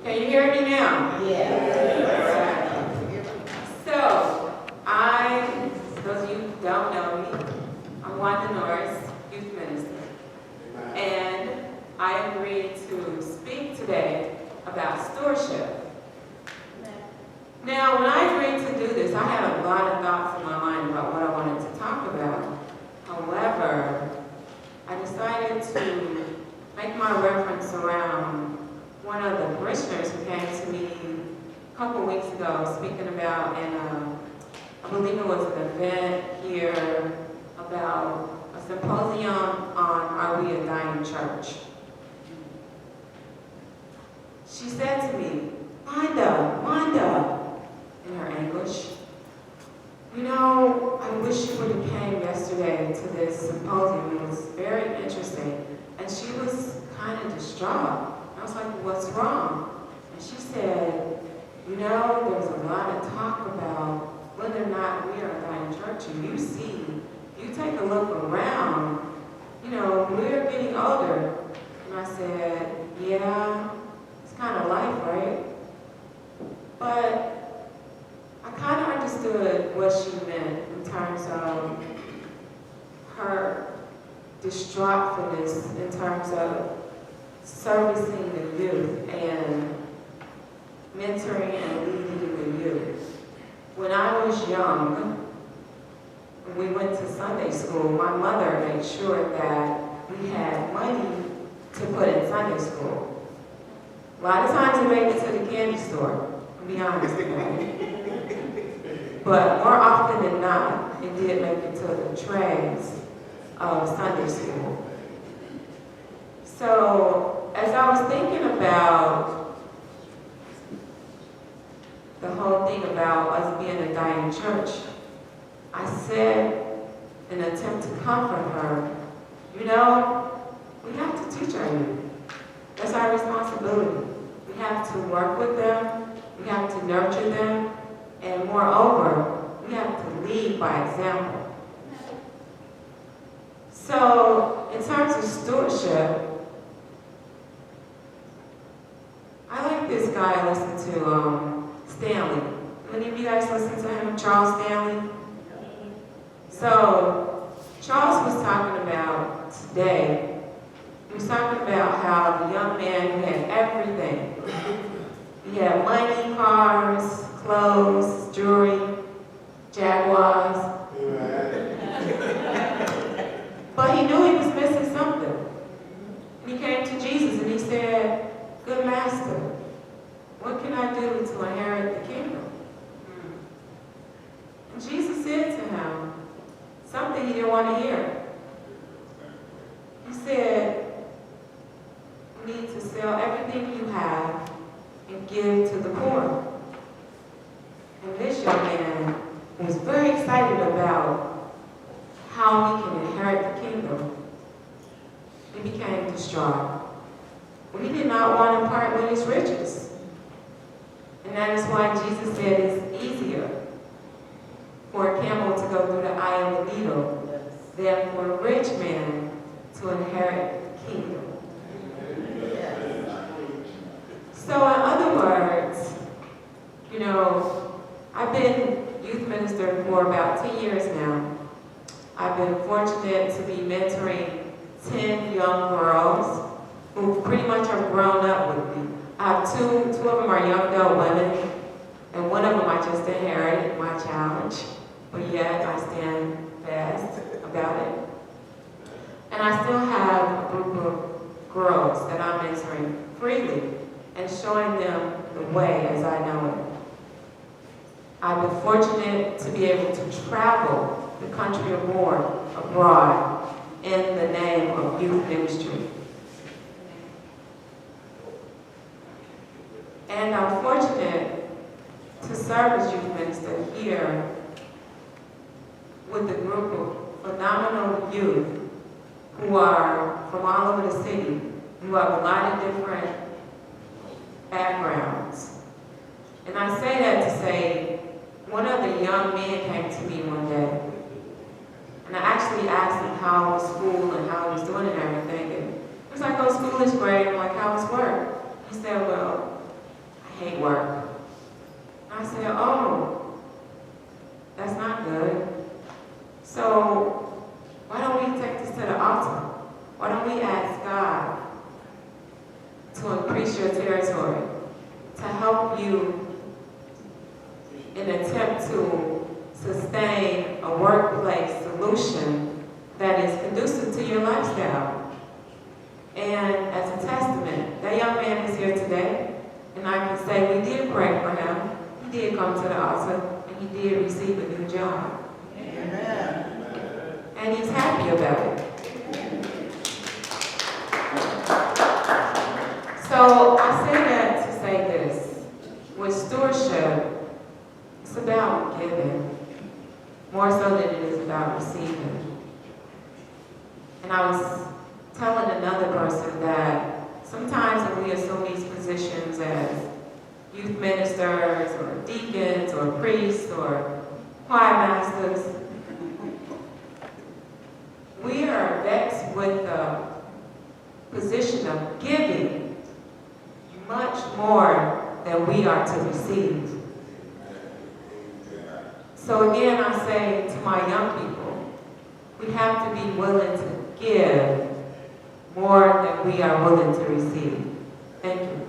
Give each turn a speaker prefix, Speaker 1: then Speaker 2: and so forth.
Speaker 1: Can you hear me now?
Speaker 2: Yeah.
Speaker 1: So, for those of you who don't know me, I'm Wanda Norris, Youth Minister. And I agreed to speak today about stewardship. Now, when I agreed to do this, I had a lot of thoughts in my mind about what I wanted to talk about. However, I decided to make my reference around one of the parishioners who came to me a couple weeks ago speaking about, and I believe it was an event here about a symposium on Are We a Dying Church? She said to me, Wanda, in her English, you know, I wish you would have came yesterday to this symposium. It was very interesting. And she was kind of distraught. I was like, what's wrong? And she said, you know, there's a lot of talk about whether or not we are a dying church. And you take a look around, you know, we're getting older. And I said, yeah, it's kind of life, right? But I kind of understood what she meant in terms of her distraughtfulness, in terms of servicing the youth and mentoring and leading the youth. When I was young, we went to Sunday school. My mother made sure that we had money to put in Sunday school. A lot of times it made it to the candy store, to be honest with you. But more often than not, it did make it to the trays of Sunday school. So, as I was thinking about the whole thing about us being a dying church, I said, in an attempt to comfort her, you know, we have to teach our youth. That's our responsibility. We have to work with them, we have to nurture them, and moreover, we have to lead by example. So, in terms of stewardship, I like this guy I listen to, Stanley. Any of you guys listen to him, Charles Stanley? So, Charles was talking about today, he was talking about how the young man who had everything. He had money, cars, clothes, jewelry, Jaguars. But he knew he was missing something. And he came to Jesus and he said, good master, what can I do to inherit the kingdom? And Jesus said to him something he didn't want to hear. He said, you need to sell everything you have and give to the poor. And this young man was very excited about how he can inherit the kingdom. He became distraught. But he did not want to part with his riches. And that is why Jesus said it's easier for a camel to go through the eye of a needle than for a rich man to inherit the kingdom. So in other words, you know, I've been youth minister for about 10 years now. I've been fortunate to be mentoring 10 young girls who pretty much have grown up with me. I have two of them are young adult women, and one of them I just inherited, my challenge, but yet I stand fast about it. And I still have a group of girls that I'm mentoring freely and showing them the way as I know it. I've been fortunate to be able to travel the country abroad in the name of youth ministry. And I'm fortunate to serve as youth minister here with a group of phenomenal youth who are from all over the city, who have a lot of different backgrounds. And I say that to say, one of the young men came to me one day, and I actually asked him how was school and how he was doing and everything. And he was like, oh, school is great. I'm like, how was work? He said, well, hate work. And I said, oh, that's not good. So why don't we take this to the altar? Why don't we ask God to increase your territory, to help you in an attempt to sustain a workplace solution that is conducive to your lifestyle. And as a testament, that young man is here today, and I can say we did pray for him. He did come to the altar, and he did receive a new job.
Speaker 2: Amen.
Speaker 1: And he's happy about it. So I say that to say this. With stewardship, it's about giving, more so than it is about receiving. And I was telling another person that sometimes when we assume these positions as youth ministers or deacons or priests or choir masters, we are vexed with the position of giving much more than we are to receive. So again, I say to my young people, we have to be willing to give more than we are willing to receive. Thank you.